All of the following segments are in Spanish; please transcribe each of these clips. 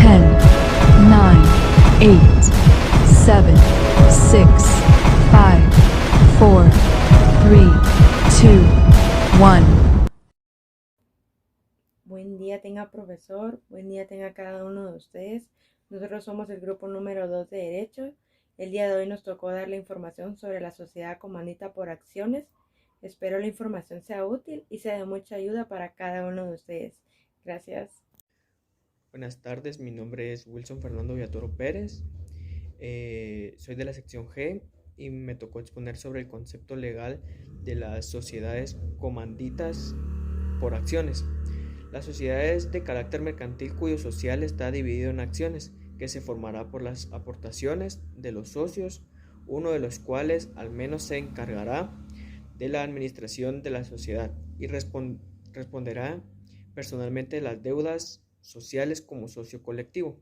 10, 9, 8, 7, 6, 5, 4, 3, 2, 1. Buen día tenga profesor, buen día tenga cada uno de ustedes. Nosotros somos el grupo número 2 de Derecho. El día de hoy nos tocó dar la información sobre la sociedad comandita por acciones. Espero la información sea útil y sea de mucha ayuda para cada uno de ustedes. Gracias. Buenas tardes, mi nombre es Wilson Fernando Villatoro Pérez. Soy de la sección G y me tocó exponer sobre el concepto legal de las sociedades comanditas por acciones. Las sociedades de carácter mercantil cuyo social está dividido en acciones que se formará por las aportaciones de los socios, uno de los cuales al menos se encargará de la administración de la sociedad y responderá personalmente de las deudas sociales como socio colectivo,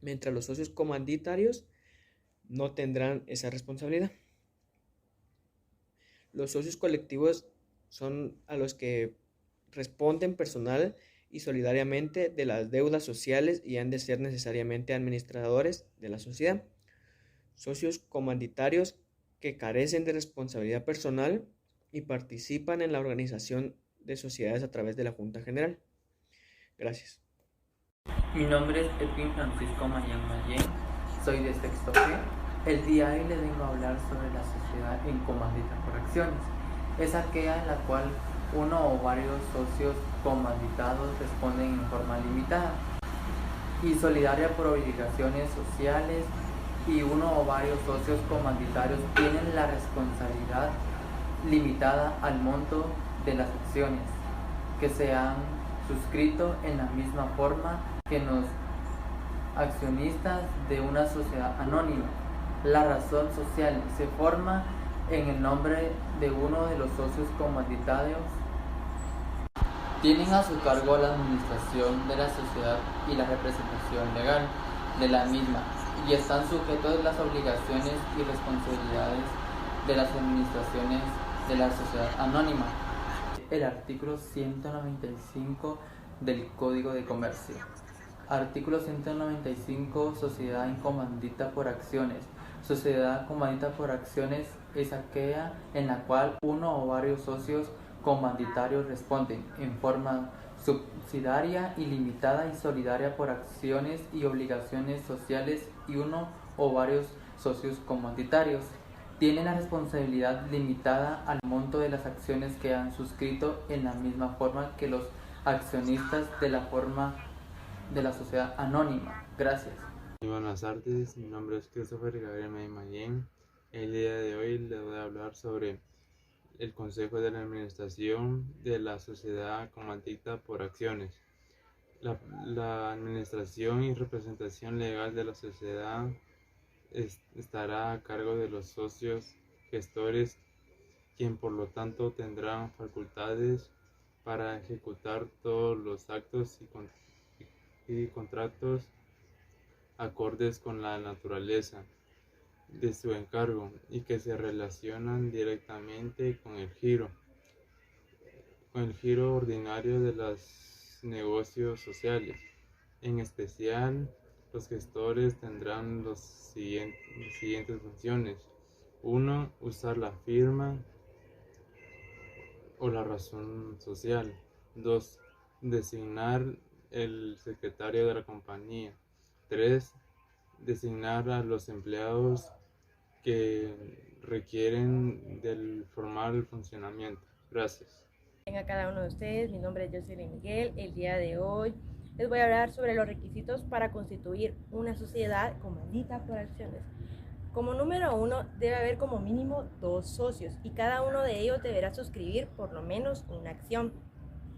mientras los socios comanditarios no tendrán esa responsabilidad. Los socios colectivos son a los que responden personal y solidariamente de las deudas sociales y han de ser necesariamente administradores de la sociedad. Socios comanditarios que carecen de responsabilidad personal y participan en la organización de sociedades a través de la Junta General. Gracias. Mi nombre es Edwin Francisco Mayán, soy de sexto G. El día de hoy les vengo a hablar sobre la sociedad en comandita por acciones. Es aquella en la cual uno o varios socios comanditados responden en forma limitada y solidaria por obligaciones sociales, y uno o varios socios comanditarios tienen la responsabilidad limitada al monto de las acciones que se han suscrito en la misma forma que los accionistas de una sociedad anónima. La razón social se forma en el nombre de uno de los socios comanditarios. Tienen a su cargo la administración de la sociedad y la representación legal de la misma, y están sujetos a las obligaciones y responsabilidades de las administraciones de la sociedad anónima. El artículo 195 del Código de Comercio. Artículo 195. Sociedad en comandita por acciones. Sociedad comandita por acciones es aquella en la cual uno o varios socios comanditarios responden en forma subsidiaria, ilimitada y solidaria por acciones y obligaciones sociales, y uno o varios socios comanditarios tienen la responsabilidad limitada al monto de las acciones que han suscrito en la misma forma que los accionistas de la forma de la sociedad anónima. Gracias. Muy buenas tardes, mi nombre es Christopher Gabriel Mayén. El día de hoy les voy a hablar sobre el Consejo de la Administración de la Sociedad Comandita por Acciones. La administración y representación legal de la sociedad estará a cargo de los socios gestores, quien por lo tanto tendrán facultades para ejecutar todos los actos y contratos acordes con la naturaleza de su encargo y que se relacionan directamente con el giro ordinario de los negocios sociales. En especial, los gestores tendrán las siguientes funciones. 1. Usar la firma o la razón social. 2. Designar el secretario de la compañía. 3. Designar a los empleados que requieren del formal funcionamiento. Gracias. A cada uno de ustedes, mi nombre es Jocelyn Miguel. El día de hoy les voy a hablar sobre los requisitos para constituir una sociedad comandita por acciones. Como número 1, debe haber como mínimo 2 socios y cada uno de ellos deberá suscribir por lo menos una acción.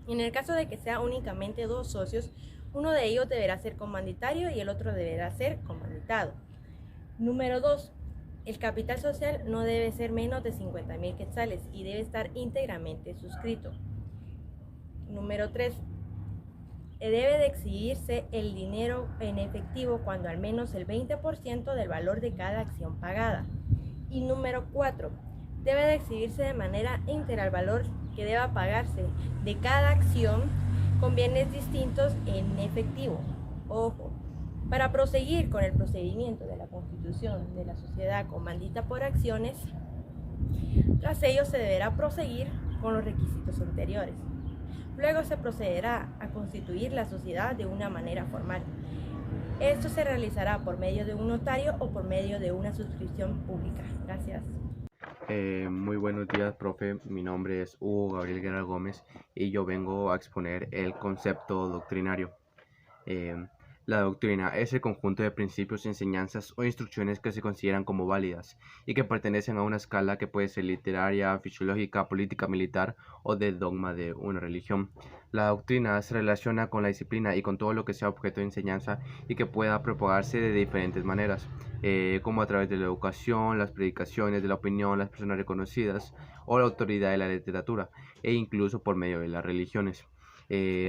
En el caso de que sea únicamente 2 socios, uno de ellos deberá ser comanditario y el otro deberá ser comanditado. Número 2. El capital social no debe ser menos de 50,000 quetzales y debe estar íntegramente suscrito. Número 3. Debe de exhibirse el dinero en efectivo cuando al menos el 20% del valor de cada acción pagada. Y número 4. Debe de exhibirse de manera íntegra el valor que deba pagarse de cada acción con bienes distintos en efectivo. Ojo, Para proseguir con el procedimiento de la constitución de la sociedad comandita por acciones, tras ello se deberá proseguir con los requisitos anteriores. Luego se procederá a constituir la sociedad de una manera formal. Esto se realizará por medio de un notario o por medio de una suscripción pública. Gracias. Muy buenos días, profe. Mi nombre es Hugo Gabriel Guerra Gómez y yo vengo a exponer el concepto doctrinario. La doctrina es el conjunto de principios, enseñanzas o instrucciones que se consideran como válidas y que pertenecen a una escala que puede ser literaria, fisiológica, política, militar o del dogma de una religión. La doctrina se relaciona con la disciplina y con todo lo que sea objeto de enseñanza y que pueda propagarse de diferentes maneras, como a través de la educación, las predicaciones, de la opinión, las personas reconocidas o la autoridad de la literatura e incluso por medio de las religiones.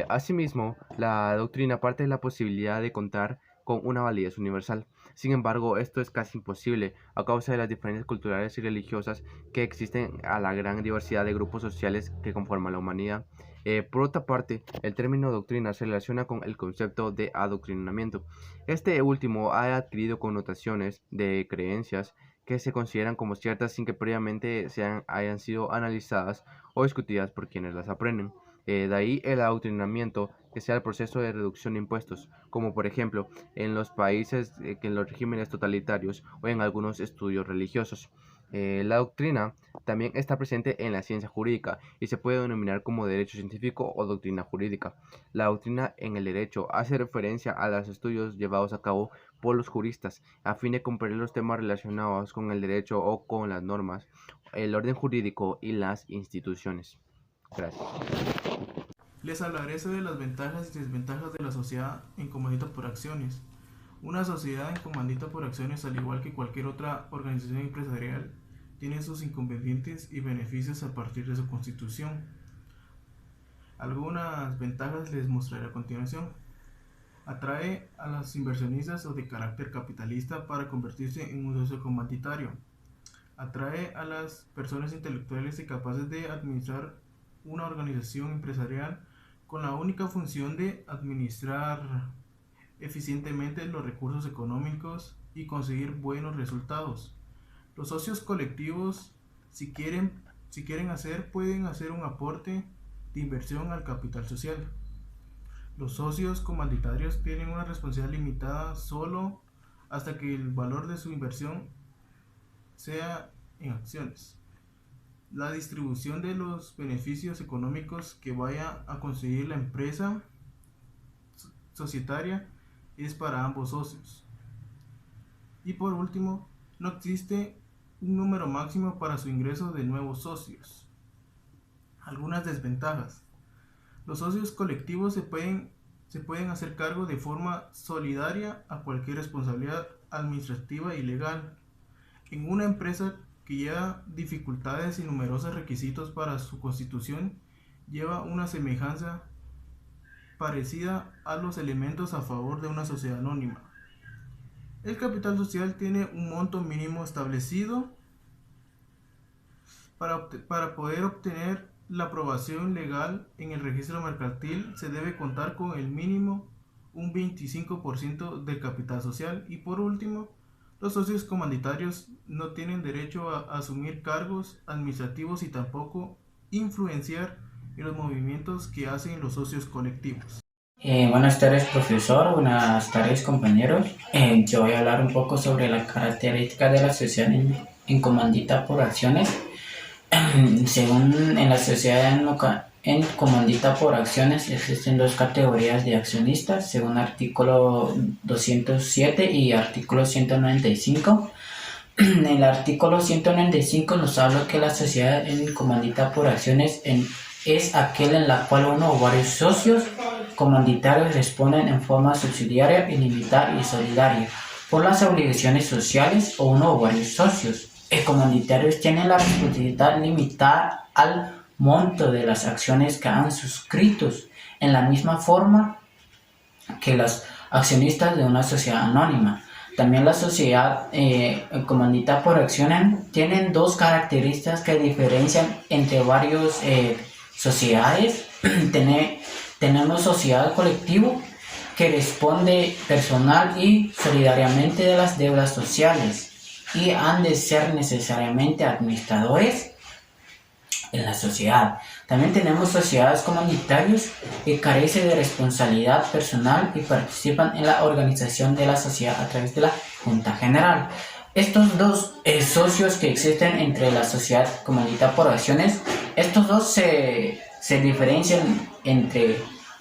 Asimismo, la doctrina parte de la posibilidad de contar con una validez universal. Sin embargo, esto es casi imposible a causa de las diferencias culturales y religiosas que existen a la gran diversidad de grupos sociales que conforman la humanidad. Por otra parte, el término doctrina se relaciona con el concepto de adoctrinamiento. Este último ha adquirido connotaciones de creencias que se consideran como ciertas sin que previamente hayan sido analizadas o discutidas por quienes las aprenden. De ahí el adoctrinamiento, que sea el proceso de reducción de impuestos, como por ejemplo en los países, en los regímenes totalitarios o en algunos estudios religiosos. La doctrina también está presente en la ciencia jurídica y se puede denominar como derecho científico o doctrina jurídica. La doctrina en el derecho hace referencia a los estudios llevados a cabo por los juristas a fin de comprender los temas relacionados con el derecho o con las normas, el orden jurídico y las instituciones. Gracias. Les hablaré sobre las ventajas y desventajas de la sociedad en comandita por acciones. Una sociedad en comandita por acciones, al igual que cualquier otra organización empresarial, tiene sus inconvenientes y beneficios a partir de su constitución. Algunas ventajas les mostraré a continuación. Atrae a los inversionistas o de carácter capitalista para convertirse en un socio comanditario. Atrae a las personas intelectuales y capaces de administrar una organización empresarial con la única función de administrar eficientemente los recursos económicos y conseguir buenos resultados. Los socios colectivos, si quieren pueden hacer un aporte de inversión al capital social. Los socios comanditarios tienen una responsabilidad limitada solo hasta que el valor de su inversión sea en acciones. La distribución de los beneficios económicos que vaya a conseguir la empresa societaria es para ambos socios. Y por último, no existe un número máximo para su ingreso de nuevos socios. Algunas desventajas. Los socios colectivos se pueden hacer cargo de forma solidaria a cualquier responsabilidad administrativa y legal. En una empresa que lleva dificultades y numerosos requisitos para su constitución, lleva una semejanza parecida a los elementos a favor de una sociedad anónima. El capital social tiene un monto mínimo establecido. Para poder obtener la aprobación legal en el registro mercantil se debe contar con el mínimo un 25% del capital social. Y por último, los socios comanditarios no tienen derecho a asumir cargos administrativos y tampoco influenciar en los movimientos que hacen los socios colectivos. Buenas tardes, profesor. Buenas tardes, compañeros. Yo voy a hablar un poco sobre la característica de la sociedad en comandita por acciones. Según en la sociedad en comandita por acciones existen dos categorías de accionistas, según artículo 207 y artículo 195. El artículo 195 nos habla que la sociedad en comandita por acciones es aquel en la cual uno o varios socios comanditarios responden en forma subsidiaria, ilimitada y solidaria por las obligaciones sociales o uno o varios socios. El comanditarios tienen la responsabilidad limitada al monto de las acciones que han suscrito, en la misma forma que los accionistas de una sociedad anónima. También la sociedad comandita por acciones tienen dos características que diferencian entre varias sociedades. Tenemos sociedad colectivo, que responde personal y solidariamente de las deudas sociales y han de ser necesariamente administradores en la sociedad. También tenemos sociedades comunitarias que carecen de responsabilidad personal y participan en la organización de la sociedad a través de la Junta General. Estos dos socios que existen entre la sociedad comunitaria por acciones, estos dos se diferencian entre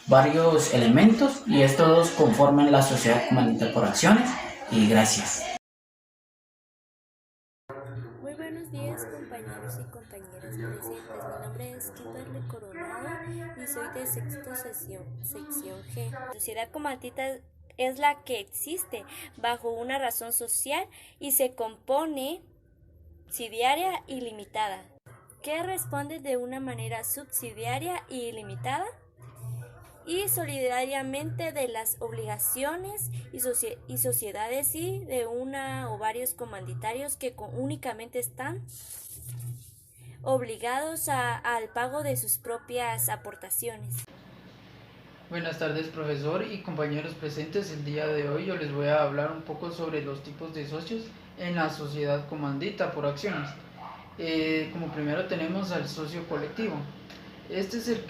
varios elementos y estos dos conforman la sociedad comunitaria por acciones. Y gracias. Muy buenos días, compañeros y compañeras presentes. Mi nombre es Kimberly Coronado y soy de sexto sección G. La sociedad comunitaria es la que existe bajo una razón social y se compone subsidiaria y limitada, que responde de una manera subsidiaria y ilimitada y solidariamente de las obligaciones y sociedades y de una o varios comunitarios que únicamente están obligados al pago de sus propias aportaciones. Buenas tardes, profesor y compañeros presentes. El día de hoy yo les voy a hablar un poco sobre los tipos de socios en la sociedad comandita por acciones. Como primero tenemos al socio colectivo. Este es el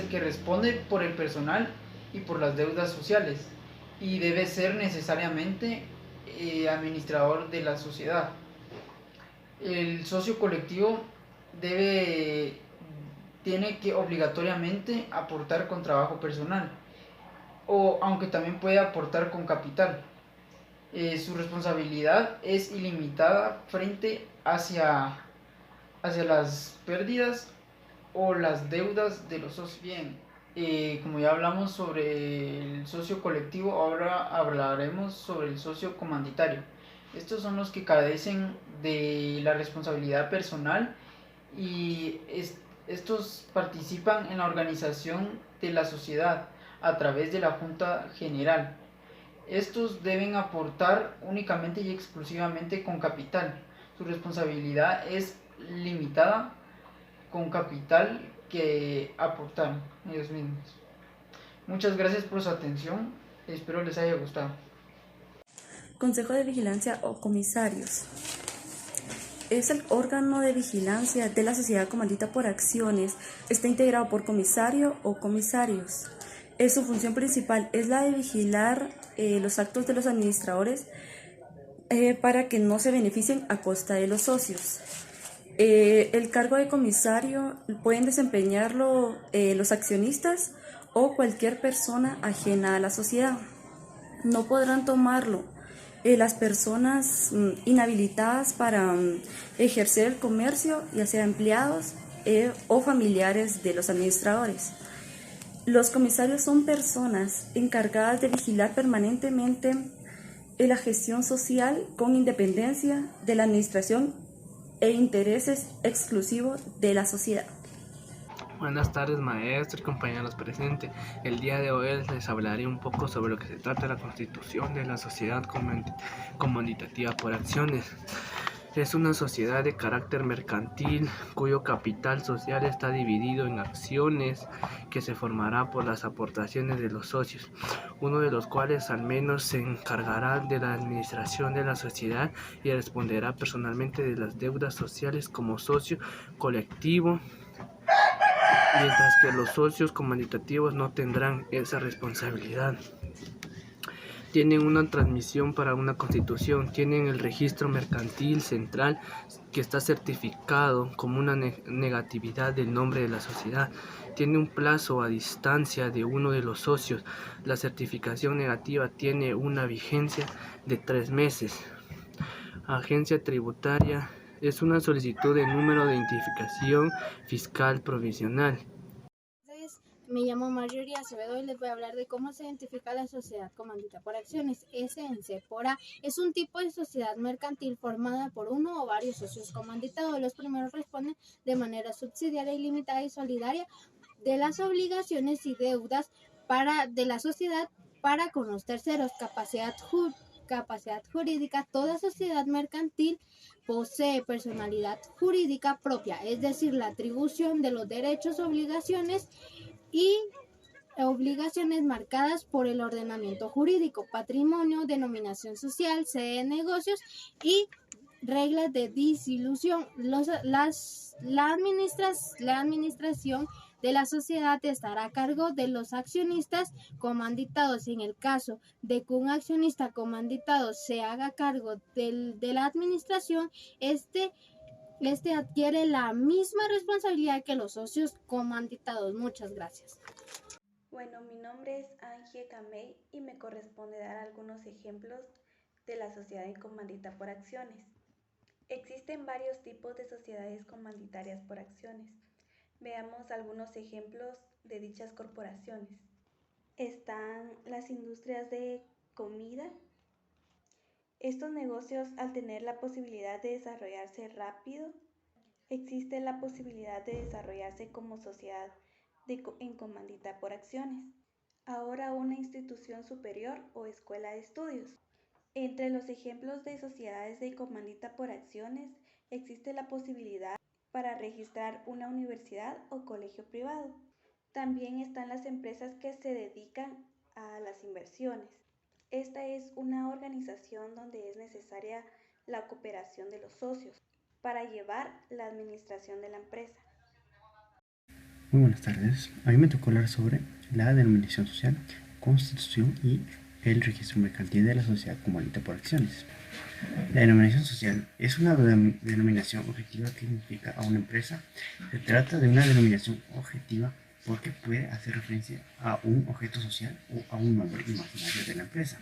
que responde por el personal y por las deudas sociales y debe ser necesariamente administrador de la sociedad. El socio colectivo tiene que obligatoriamente aportar con trabajo personal, aunque también puede aportar con capital. Su responsabilidad es ilimitada frente hacia las pérdidas o las deudas de los socios. Bien, como ya hablamos sobre el socio colectivo, ahora hablaremos sobre el socio comanditario. Estos son los que carecen de la responsabilidad personal y estos participan en la organización de la sociedad a través de la Junta General. Estos deben aportar únicamente y exclusivamente con capital. Su responsabilidad es limitada con capital que aportar ellos mismos. Muchas gracias por su atención. Espero les haya gustado. Consejo de Vigilancia o comisarios. Es el órgano de vigilancia de la sociedad comandita por acciones. Está integrado por comisario o comisarios. Su función principal es la de vigilar los actos de los administradores para que no se beneficien a costa de los socios. El cargo de comisario pueden desempeñarlo los accionistas o cualquier persona ajena a la sociedad. No podrán tomarlo las personas inhabilitadas para ejercer el comercio, ya sea empleados o familiares de los administradores. Los comisarios son personas encargadas de vigilar permanentemente la gestión social con independencia de la administración e intereses exclusivos de la sociedad. Buenas tardes, maestros y compañeros presentes. El día de hoy les hablaré un poco sobre lo que se trata de la constitución de la sociedad comunitaria por acciones. Es una sociedad de carácter mercantil cuyo capital social está dividido en acciones que se formará por las aportaciones de los socios, uno de los cuales al menos se encargará de la administración de la sociedad y responderá personalmente de las deudas sociales como socio colectivo, mientras que los socios comunitativos no tendrán esa responsabilidad. Tienen una transmisión para una constitución, tienen el registro mercantil central que está certificado como una negatividad del nombre de la sociedad, tiene un plazo a distancia de uno de los socios, la certificación negativa tiene una vigencia de 3 meses. Agencia tributaria es una solicitud de número de identificación fiscal provisional. Me llamo Marjorie Acevedo y les voy a hablar de cómo se identifica la sociedad comandita por acciones. SNC-PORA es un tipo de sociedad mercantil formada por uno o varios socios comanditados. Los primeros responden de manera subsidiaria, ilimitada y solidaria de las obligaciones y deudas de la sociedad para con los terceros. Capacidad jurídica. Toda sociedad mercantil posee personalidad jurídica propia, es decir, la atribución de los derechos, obligaciones y obligaciones marcadas por el ordenamiento jurídico, patrimonio, denominación social, sede de negocios y reglas de disolución. La administración de la sociedad estará a cargo de los accionistas comanditados. En el caso de que un accionista comanditado se haga cargo de la administración, este adquiere la misma responsabilidad que los socios comanditados. Muchas gracias. Bueno, mi nombre es Angie Camey y me corresponde dar algunos ejemplos de la sociedad comandita por acciones. Existen varios tipos de sociedades comanditarias por acciones. Veamos algunos ejemplos de dichas corporaciones. Están las industrias de comida. Estos negocios, al tener la posibilidad de desarrollarse rápido, existe la posibilidad de desarrollarse como sociedad en comandita por acciones. Ahora una institución superior o escuela de estudios. Entre los ejemplos de sociedades de comandita por acciones existe la posibilidad para registrar una universidad o colegio privado. También están las empresas que se dedican a las inversiones. Esta es una organización donde es necesaria la cooperación de los socios para llevar la administración de la empresa. Muy buenas tardes. A mí me tocó hablar sobre la denominación social, constitución y el registro mercantil de la sociedad comandita por acciones. La denominación social es una denominación objetiva que identifica a una empresa. Se trata de una denominación objetiva porque puede hacer referencia a un objeto social o a un nombre imaginario de la empresa.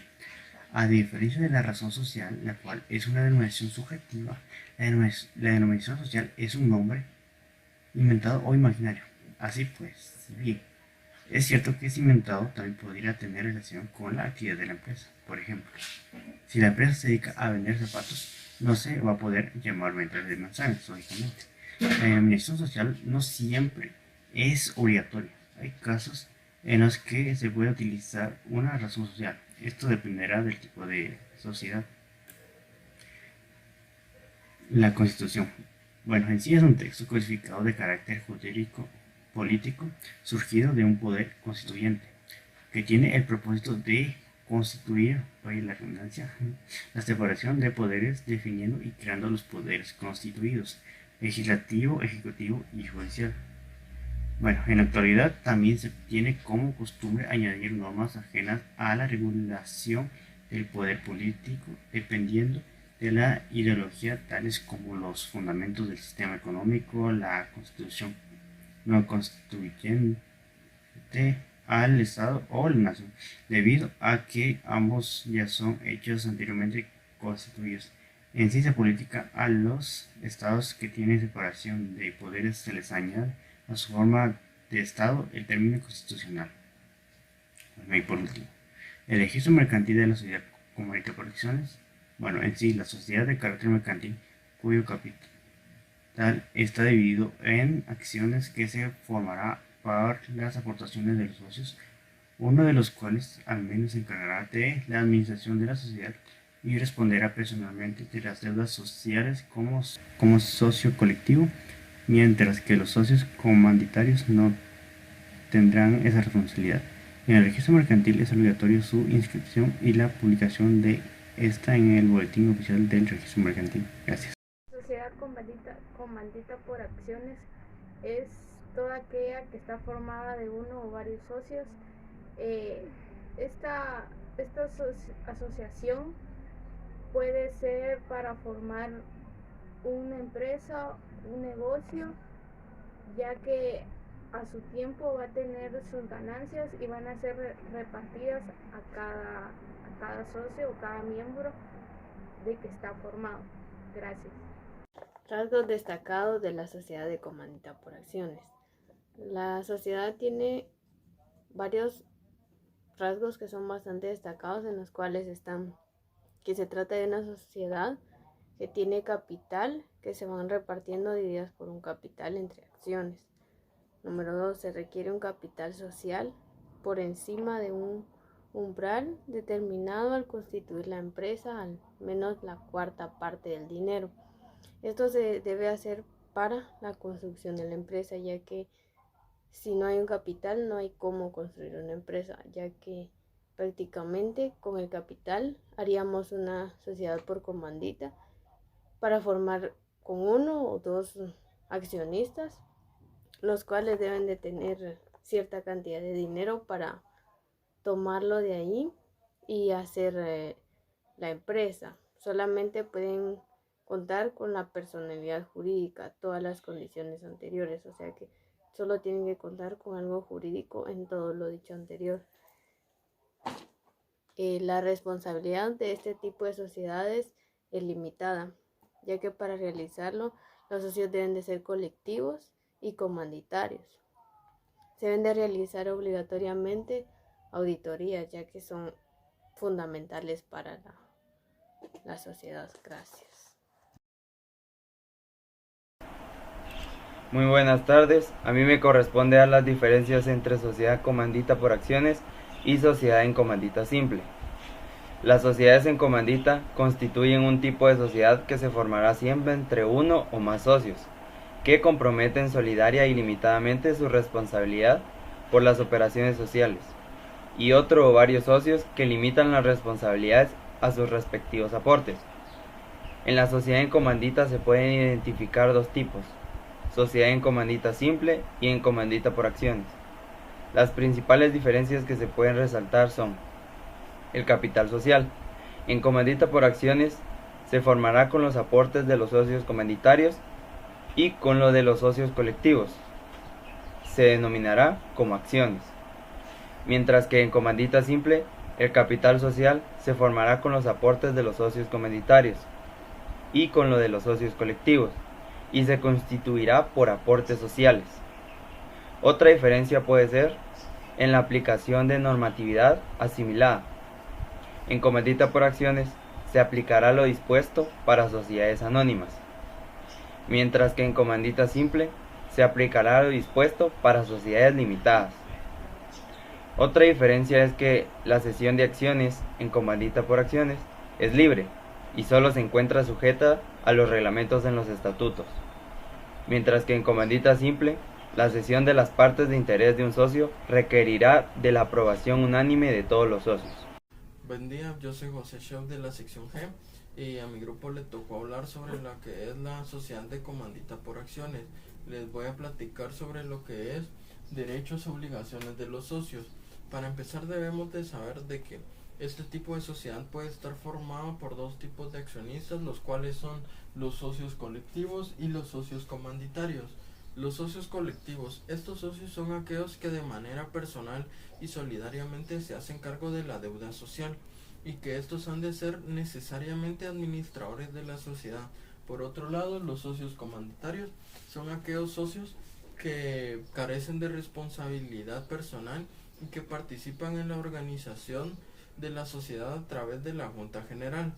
A diferencia de la razón social, la cual es una denominación subjetiva, la denominación social es un nombre inventado o imaginario. Así pues, bien, es cierto que es inventado, también podría tener relación con la actividad de la empresa. Por ejemplo, si la empresa se dedica a vender zapatos, no se va a poder llamar venta de manzanas, lógicamente. La denominación social no siempre es obligatoria. Hay casos en los que se puede utilizar una razón social. Esto dependerá del tipo de sociedad. La Constitución. Bueno, en sí es un texto codificado de carácter jurídico político surgido de un poder constituyente que tiene el propósito de constituir, oye la redundancia, la separación de poderes, definiendo y creando los poderes constituidos, legislativo, ejecutivo y judicial. Bueno, en la actualidad también se tiene como costumbre añadir normas ajenas a la regulación del poder político, dependiendo de la ideología, tales como los fundamentos del sistema económico, la constitución no constituyente al Estado o la nación, debido a que ambos ya son hechos anteriormente constituidos. En ciencia política, a los estados que tienen separación de poderes se les añade a su forma de Estado el término constitucional. Bueno, y por último, el registro mercantil de la sociedad comandita por acciones. Bueno, en sí, la sociedad de carácter mercantil, cuyo capital está dividido en acciones que se formará por las aportaciones de los socios, uno de los cuales al menos se encargará de la administración de la sociedad y responderá personalmente de las deudas sociales como socio colectivo, mientras que los socios comanditarios no tendrán esa responsabilidad. En el registro mercantil es obligatorio su inscripción y la publicación de esta en el boletín oficial del registro mercantil. Gracias. Sociedad comandita por acciones es toda aquella que está formada de uno o varios socios. Esta asociación puede ser para formar una empresa, un negocio, ya que a su tiempo va a tener sus ganancias y van a ser repartidas a cada socio o cada miembro de que está formado. Gracias. Rasgos destacados de la sociedad de comandita por acciones. La sociedad tiene varios rasgos que son bastante destacados, en los cuales están que se trata de una sociedad que tiene capital que se van repartiendo divididas por un capital entre acciones. Número 2, se requiere un capital social por encima de un umbral determinado al constituir la empresa, al menos la cuarta parte del dinero. Esto se debe hacer para la construcción de la empresa, ya que si no hay un capital, no hay cómo construir una empresa, ya que prácticamente con el capital haríamos una sociedad por comandita para formar con 1 o 2 accionistas, los cuales deben de tener cierta cantidad de dinero para tomarlo de ahí y hacer la empresa. Solamente pueden contar con la personalidad jurídica, todas las condiciones anteriores, o sea que solo tienen que contar con algo jurídico en todo lo dicho anterior. La responsabilidad de este tipo de sociedades es limitada, ya que para realizarlo los socios deben de ser colectivos y comanditarios. Se deben de realizar obligatoriamente auditorías, ya que son fundamentales para la sociedad. Gracias. Muy buenas tardes. A mí me corresponde dar las diferencias entre sociedad comandita por acciones y sociedad en comandita simple. Las sociedades en comandita constituyen un tipo de sociedad que se formará siempre entre 1 o más socios, que comprometen solidaria y limitadamente su responsabilidad por las operaciones sociales, y otro o varios socios que limitan las responsabilidades a sus respectivos aportes. En la sociedad en comandita se pueden identificar 2 tipos: sociedad en comandita simple y en comandita por acciones. Las principales diferencias que se pueden resaltar son: el capital social. En comandita por acciones se formará con los aportes de los socios comanditarios y con lo de los socios colectivos. Se denominará como acciones. Mientras que en comandita simple, el capital social se formará con los aportes de los socios comanditarios y con lo de los socios colectivos, y se constituirá por aportes sociales. Otra diferencia puede ser en la aplicación de normatividad asimilada. En comandita por acciones se aplicará lo dispuesto para sociedades anónimas, mientras que en comandita simple se aplicará lo dispuesto para sociedades limitadas. Otra diferencia es que la cesión de acciones en comandita por acciones es libre y solo se encuentra sujeta a los reglamentos en los estatutos, mientras que en comandita simple la cesión de las partes de interés de un socio requerirá de la aprobación unánime de todos los socios. Buen día, yo soy José Chef de la sección G y a mi grupo le tocó hablar sobre lo que es la sociedad de comandita por acciones. Les voy a platicar sobre lo que es derechos y obligaciones de los socios. Para empezar debemos de saber de que este tipo de sociedad puede estar formado por 2 tipos de accionistas, los cuales son los socios colectivos y los socios comanditarios. Los socios colectivos, estos socios son aquellos que de manera personal y solidariamente se hacen cargo de la deuda social y que estos han de ser necesariamente administradores de la sociedad. Por otro lado, los socios comanditarios son aquellos socios que carecen de responsabilidad personal y que participan en la organización de la sociedad a través de la Junta General.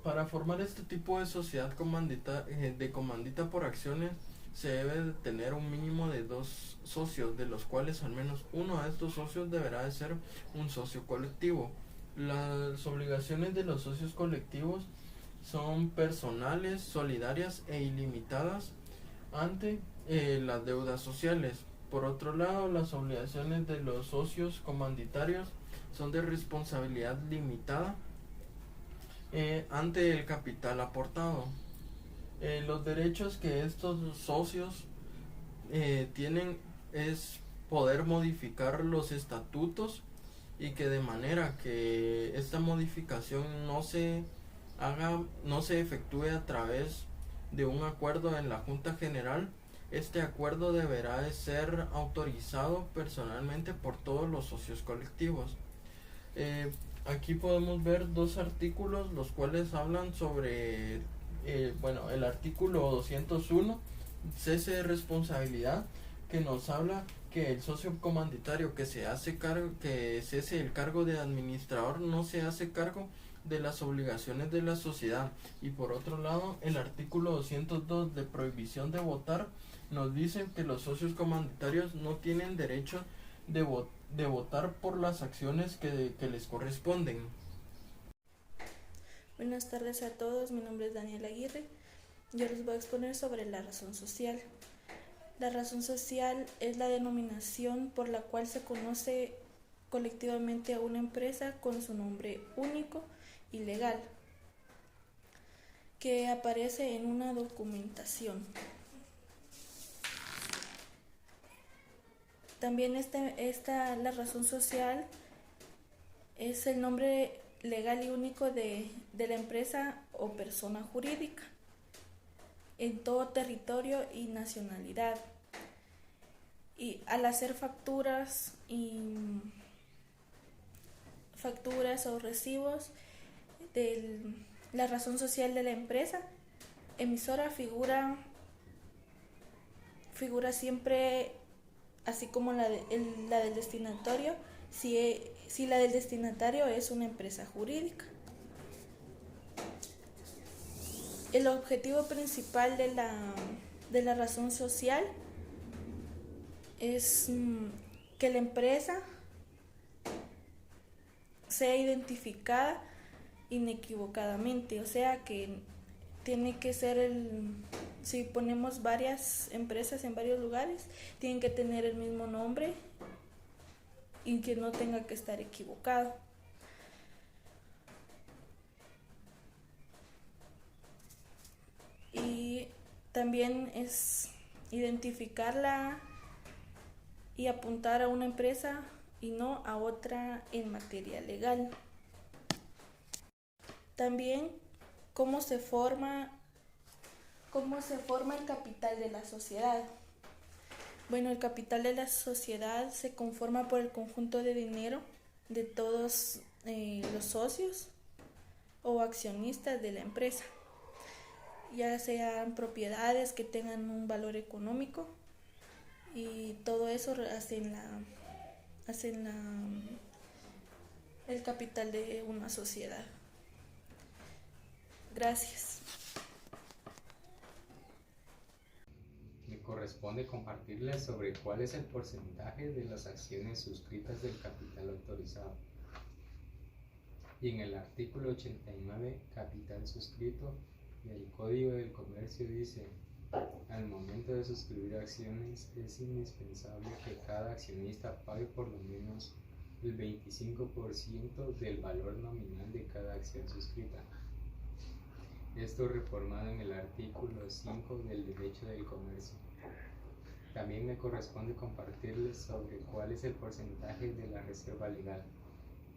Para formar este tipo de sociedad de comandita por acciones se debe de tener un mínimo de 2 socios, de los cuales al menos uno de estos socios deberá de ser un socio colectivo. Las obligaciones de los socios colectivos son personales, solidarias e ilimitadas ante las deudas sociales. Por otro lado, las obligaciones de los socios comanditarios son de responsabilidad limitada ante el capital aportado. Los derechos que estos socios tienen es poder modificar los estatutos y que de manera que esta modificación no se efectúe a través de un acuerdo en la Junta General. Este acuerdo deberá de ser autorizado personalmente por todos los socios colectivos. Aquí podemos ver 2 artículos los cuales hablan sobre el artículo 201, cese de responsabilidad, que nos habla que el socio comanditario que cese el cargo de administrador no se hace cargo de las obligaciones de la sociedad. Y por otro lado, el artículo 202 de prohibición de votar nos dice que los socios comanditarios no tienen derecho de votar por las acciones que les corresponden. Buenas tardes a todos, mi nombre es Daniela Aguirre. Yo les voy a exponer sobre la razón social. La razón social es la denominación por la cual se conoce colectivamente a una empresa con su nombre único y legal, que aparece en una documentación. También la razón social es el nombre legal y único de la empresa o persona jurídica en todo territorio y nacionalidad. Y al hacer facturas o recibos de la razón social de la empresa emisora figura siempre, así como la del destinatario, si la del destinatario es una empresa jurídica. El objetivo principal de la razón social es que la empresa sea identificada inequivocadamente, o sea que tiene que ser si ponemos varias empresas en varios lugares, tienen que tener el mismo nombre y que no tenga que estar equivocado. Y también es identificarla y apuntar a una empresa y no a otra en materia legal. También cómo se forma el capital de la sociedad. Bueno, el capital de la sociedad se conforma por el conjunto de dinero de todos los socios o accionistas de la empresa, ya sean propiedades que tengan un valor económico, y todo eso hacen el capital de una sociedad. Gracias. Me corresponde compartirles sobre cuál es el porcentaje de las acciones suscritas del capital autorizado. Y en el artículo 89, capital suscrito, del Código del Comercio dice: al momento de suscribir acciones es indispensable que cada accionista pague por lo menos el 25% del valor nominal de cada acción suscrita. Esto reformado en el artículo 5 del Derecho del Comercio. También me corresponde compartirles sobre cuál es el porcentaje de la reserva legal.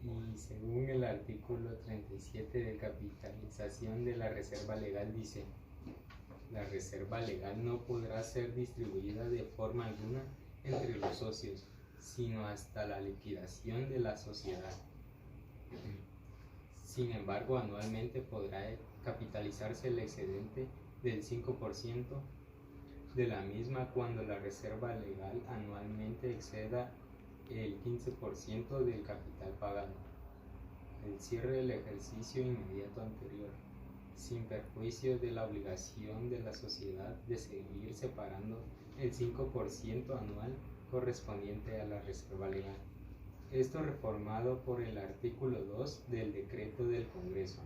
Y según el artículo 37 de capitalización de la reserva legal dice: la reserva legal no podrá ser distribuida de forma alguna entre los socios, sino hasta la liquidación de la sociedad. Sin embargo, anualmente podrá capitalizarse el excedente del 5% de la misma cuando la reserva legal anualmente exceda el 15% del capital pagado. El cierre del ejercicio inmediato anterior, sin perjuicio de la obligación de la sociedad de seguir separando el 5% anual correspondiente a la reserva legal. Esto reformado por el artículo 2 del Decreto del Congreso.